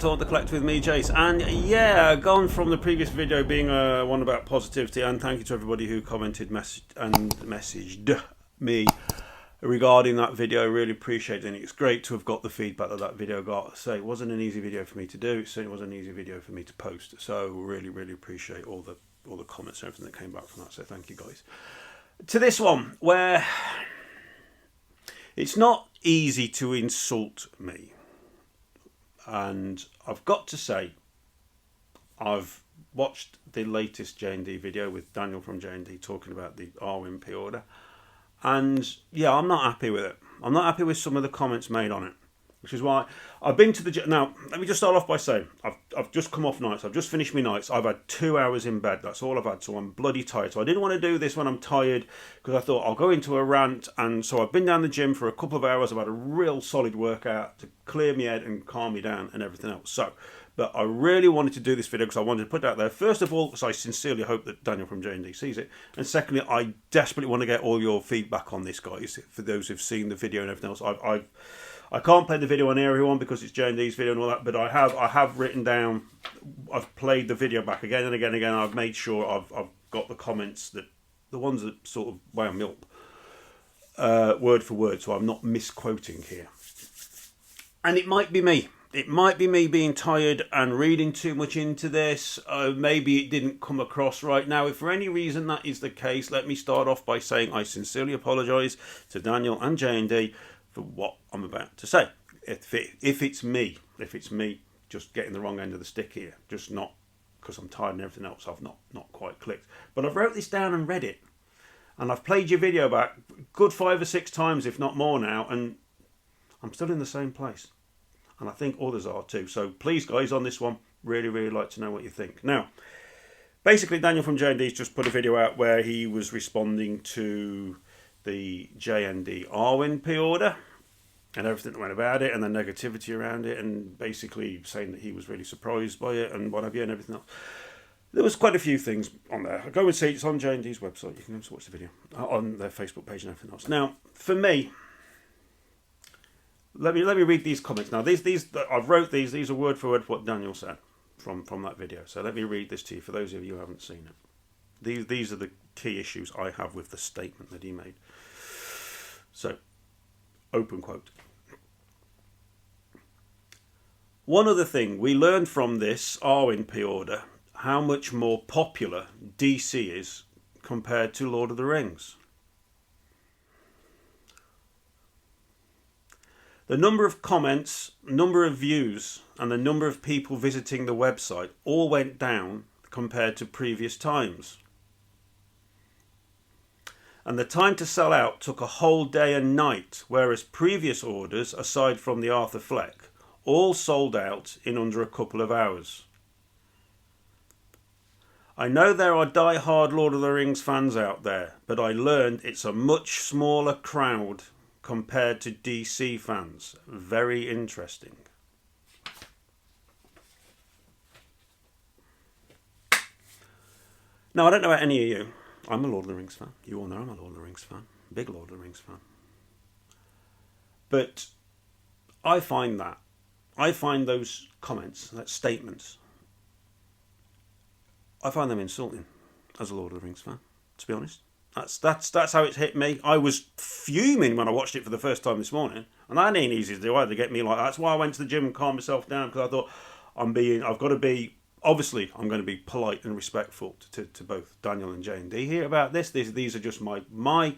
to All the Collector with me, Jace. And yeah, gone from the previous video being one about positivity, and thank you to everybody who commented messaged me regarding that video. I really appreciate it, and it's great to have got the feedback that video got. So it wasn't an easy video for me to do. It certainly wasn't an easy video for me to post. So really appreciate all the comments and everything that came back from that. So thank you guys. To this one, where it's not easy to insult me. And I've got to say, I've watched the latest JND video with Daniel from JND talking about the Arwen pre-order. And yeah, I'm not happy with it. I'm not happy with some of the comments made on it. Which is why I've been to the... Now, let me just start off by saying, I've just come off nights. I've just finished my nights. I've had 2 hours in bed. That's all I've had. So I'm bloody tired. So I didn't want to do this when I'm tired, because I thought I'll go into a rant. And so I've been down the gym for a couple of hours. I've had a real solid workout to clear my head and calm me down and everything else. So, but I really wanted to do this video because I wanted to put it out there. First of all, because I sincerely hope that Daniel from JND sees it. And secondly, I desperately want to get all your feedback on this, guys. For those who've seen the video and everything else, I can't play the video on here, everyone, because it's JND's video and all that. But I have written down. I've played the video back again and again and again. I've made sure I've got the comments, the ones that sort of wound me up, word for word, so I'm not misquoting here. And it might be me. It might be me being tired and reading too much into this. Maybe it didn't come across right. Now, if for any reason that is the case, let me start off by saying I sincerely apologise to Daniel and JND for what I'm about to say. If it's me, just getting the wrong end of the stick here, just not because I'm tired and everything else, I've not quite clicked. But I've wrote this down and read it, and I've played your video back good 5 or 6 times, if not more now, and I'm still in the same place, and I think others are too. So please, guys, on this one, really like to know what you think. Now, basically, Daniel from JND's just put a video out where he was responding to the JND Arwen pre-order and everything that went about it and the negativity around it, and basically saying that he was really surprised by it and what have you and everything else. There was quite a few things on there. Go and see it. It's on JND's website. You can also watch the video on their Facebook page and everything else. Now, for me, let me read these comments. Now, these I've wrote these. These are word for word what Daniel said from that video. So let me read this to you for those of you who haven't seen it. These are the key issues I have with the statement that he made. So, open quote. One other thing, we learned from this Arwen pre-order how much more popular DC is compared to Lord of the Rings. The number of comments, number of views, and the number of people visiting the website all went down compared to previous times. And the time to sell out took a whole day and night, whereas previous orders, aside from the Arthur Fleck, all sold out in under a couple of hours. I know there are die-hard Lord of the Rings fans out there, but I learned it's a much smaller crowd compared to DC fans. Very interesting. Now, I don't know about any of you. I'm a Lord of the Rings fan. You all know I'm a Lord of the Rings fan. Big Lord of the Rings fan. But I find those comments, that statements, I find them insulting as a Lord of the Rings fan, to be honest. That's how it hit me. I was fuming when I watched it for the first time this morning. And that ain't easy to do either, to get me like that. That's why I went to the gym and calmed myself down, because I thought I've got to be... Obviously, I'm going to be polite and respectful to both Daniel and JND here about this. These are just my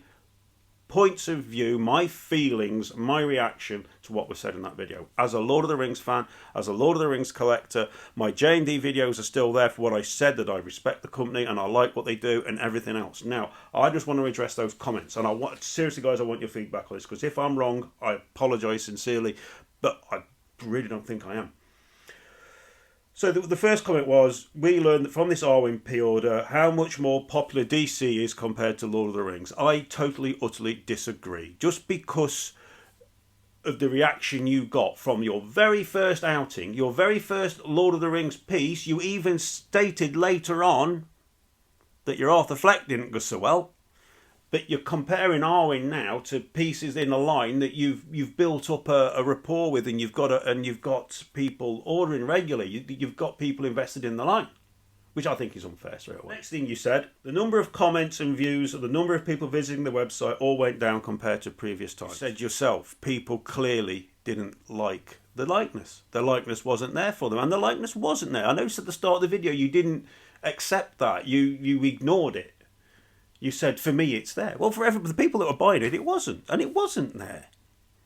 points of view, my feelings, my reaction to what was said in that video. As a Lord of the Rings fan, as a Lord of the Rings collector, my JND videos are still there for what I said, that I respect the company and I like what they do and everything else. Now, I just want to address those comments, and seriously, guys, I want your feedback on this, because if I'm wrong, I apologise sincerely, but I really don't think I am. So the first comment was, we learned that from this Arwen pre-order how much more popular DC is compared to Lord of the Rings. I totally, utterly disagree. Just because of the reaction you got from your very first outing, your very first Lord of the Rings piece, you even stated later on that your Arthur Fleck didn't go so well. But you're comparing Arwen now to pieces in a line that you've built up a rapport with, and you've got people ordering regularly. You've got people invested in the line, which I think is unfair straight away. Next thing you said, the number of comments and views, or the number of people visiting the website, all went down compared to previous times. You said yourself, people clearly didn't like the likeness. The likeness wasn't there for them, and the likeness wasn't there. I noticed at the start of the video you didn't accept that. You ignored it. You said, for me, it's there. Well, for the people that were buying it, it wasn't. And it wasn't there.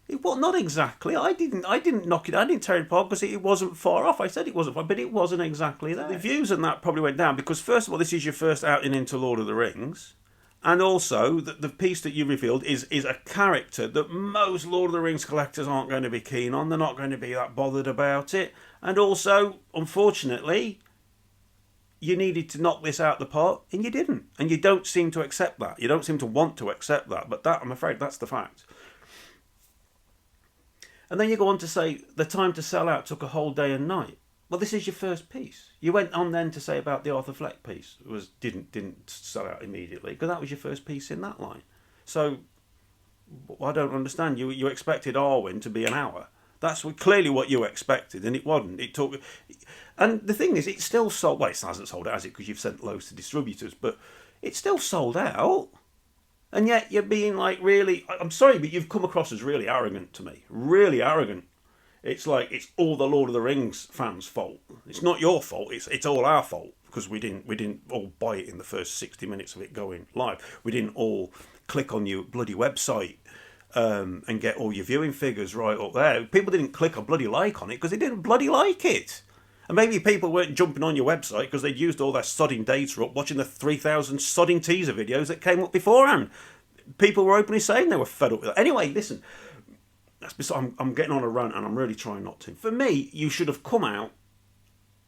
It was not exactly. I didn't knock it. I didn't tear it apart because it wasn't far off. I said it wasn't far, but it wasn't exactly there. The views on that probably went down because, first of all, this is your first outing into Lord of the Rings. And also, the piece that you revealed is a character that most Lord of the Rings collectors aren't going to be keen on. They're not going to be that bothered about it. And also, unfortunately, you needed to knock this out the park, and you didn't. And you don't seem to accept that. You don't seem to want to accept that. But that, I'm afraid, that's the fact. And then you go on to say the time to sell out took a whole day and night. Well, this is your first piece. You went on then to say about the Arthur Fleck piece didn't sell out immediately because that was your first piece in that line. So I don't understand. You expected Arwen to be an hour. That's clearly what you expected, and it wasn't. It took, and the thing is, it still sold. Well, it hasn't sold out, has it? Because you've sent loads to distributors, but it still sold out. And yet you're being like really. I'm sorry, but you've come across as really arrogant to me. Really arrogant. It's like it's all the Lord of the Rings fans' fault. It's not your fault. It's all our fault because we didn't all buy it in the first 60 minutes of it going live. We didn't all click on your bloody website. And get all your viewing figures right up there. People didn't click a bloody like on it because they didn't bloody like it. And maybe people weren't jumping on your website because they'd used all their sodding data up watching the 3,000 sodding teaser videos that came up beforehand. People were openly saying they were fed up with it. Anyway, listen, I'm getting on a rant and I'm really trying not to. For me, you should have come out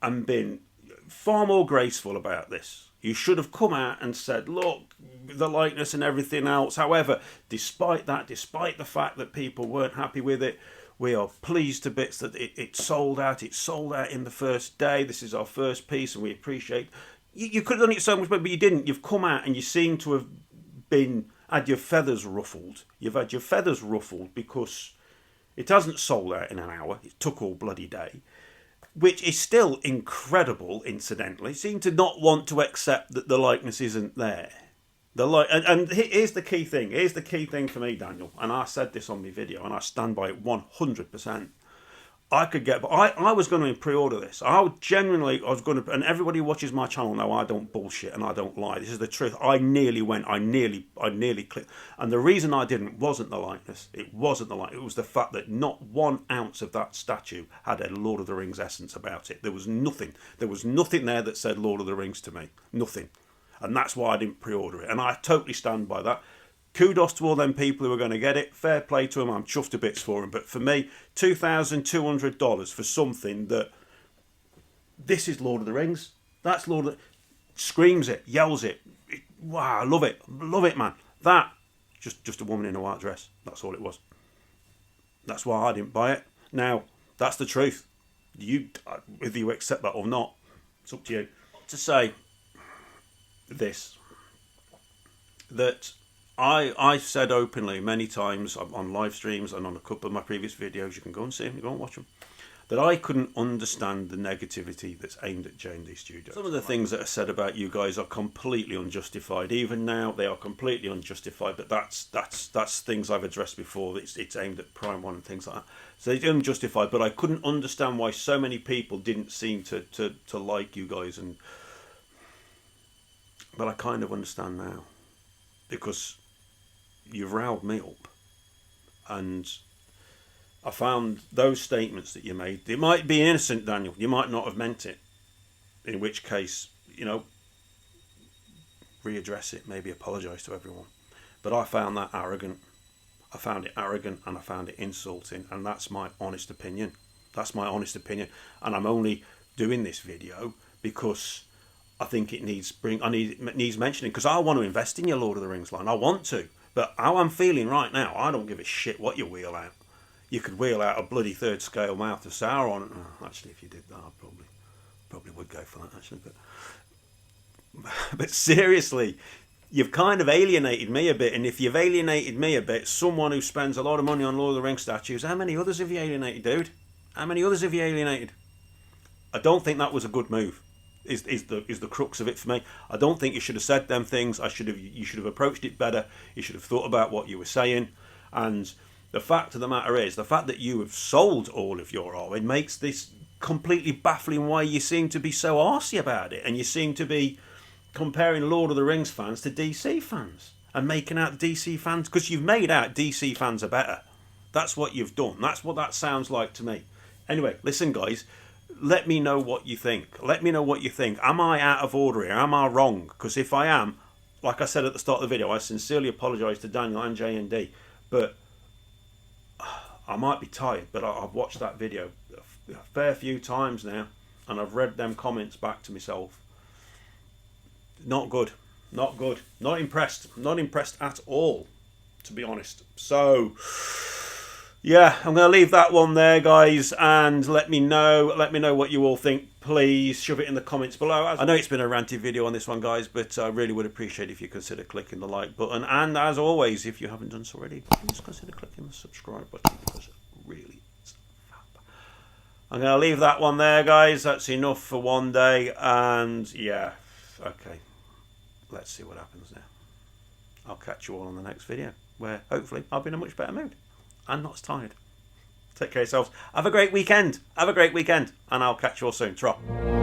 and been far more graceful about this. You should have come out and said, look, the likeness and everything else. However, despite the fact that people weren't happy with it, we are pleased to bits that it sold out. It sold out in the first day. This is our first piece and we appreciate. You could have done it so much better, but you didn't. You've come out and you seem to have had your feathers ruffled. You've had your feathers ruffled because it hasn't sold out in an hour. It took all bloody day. Which is still incredible, incidentally. Seem to not want to accept that the likeness isn't there. And here's the key thing. Here's the key thing for me, Daniel. And I said this on my video, and I stand by it 100%. I was going to pre-order this. I was going to, and everybody who watches my channel know I don't bullshit and I don't lie. This is the truth. I nearly clicked. And the reason I didn't wasn't the likeness. It wasn't the likeness. It was the fact that not 1 ounce of that statue had a Lord of the Rings essence about it. There was nothing. There was nothing there that said Lord of the Rings to me. Nothing. And that's why I didn't pre-order it. And I totally stand by that. Kudos to all them people who are going to get it. Fair play to them. I'm chuffed to bits for them. But for me, $2,200 for something that this is Lord of the Rings. That's Lord of the... Screams it, yells it. Wow, I love it. Love it, man. That, just a woman in a white dress. That's all it was. That's why I didn't buy it. Now, that's the truth. Whether you accept that or not, it's up to you. To say this, that I've said openly many times on live streams and on a couple of my previous videos, you can go and see them, you go and watch them, that I couldn't understand the negativity that's aimed at JND Studios. Some of the things that are said about you guys are completely unjustified. Even now, they are completely unjustified, but that's things I've addressed before. It's aimed at Prime 1 and things like that. So it's unjustified, but I couldn't understand why so many people didn't seem to like you guys. But I kind of understand now, because you've riled me up, and I found those statements that you made, they might be innocent, Daniel, you might not have meant it, in which case, readdress it, maybe apologise to everyone, but I found that arrogant. I found it arrogant and I found it insulting, and that's my honest opinion. That's my honest opinion, and I'm only doing this video because I think it needs mentioning, because I want to invest in your Lord of the Rings line. I want to. But how I'm feeling right now, I don't give a shit what you wheel out. You could wheel out a bloody 3rd scale Mouth of Sauron. Oh, actually, if you did that, I probably would go for that, actually. But seriously, you've kind of alienated me a bit. And if you've alienated me a bit, someone who spends a lot of money on Lord of the Rings statues, how many others have you alienated, dude? How many others have you alienated? I don't think that was a good move. Is the crux of it for me. I don't think you should have said them things. You should have approached it better. You should have thought about what you were saying. And the fact of the matter is, the fact that you have sold all of your Arwen makes this completely baffling why you seem to be so arsey about it, and you seem to be comparing Lord of the Rings fans to DC fans and making out DC fans, because you've made out DC fans are better. That's what you've done. That's what that sounds like to me. Anyway, listen guys, let me know what you think. Let me know what you think. Am I out of order here? Am I wrong? Because if I am, like I said at the start of the video, I sincerely apologise to Daniel and JND, but I might be tired, but I've watched that video a fair few times now, and I've read them comments back to myself. Not good. Not good. Not impressed. Not impressed at all, to be honest. So yeah, I'm going to leave that one there, guys, and let me know what you all think. Please shove it in the comments below. I know it's been a ranty video on this one, guys, but I really would appreciate if you consider clicking the like button, and as always, if you haven't done so already, please consider clicking the subscribe button, because it really is fab. I'm going to leave that one there, guys. That's enough for one day, and yeah, okay, let's see what happens now. I'll catch you all on the next video, where hopefully I'll be in a much better mood and not as tired. Take care of yourselves. Have a great weekend. Have a great weekend. And I'll catch you all soon. Ta-ra.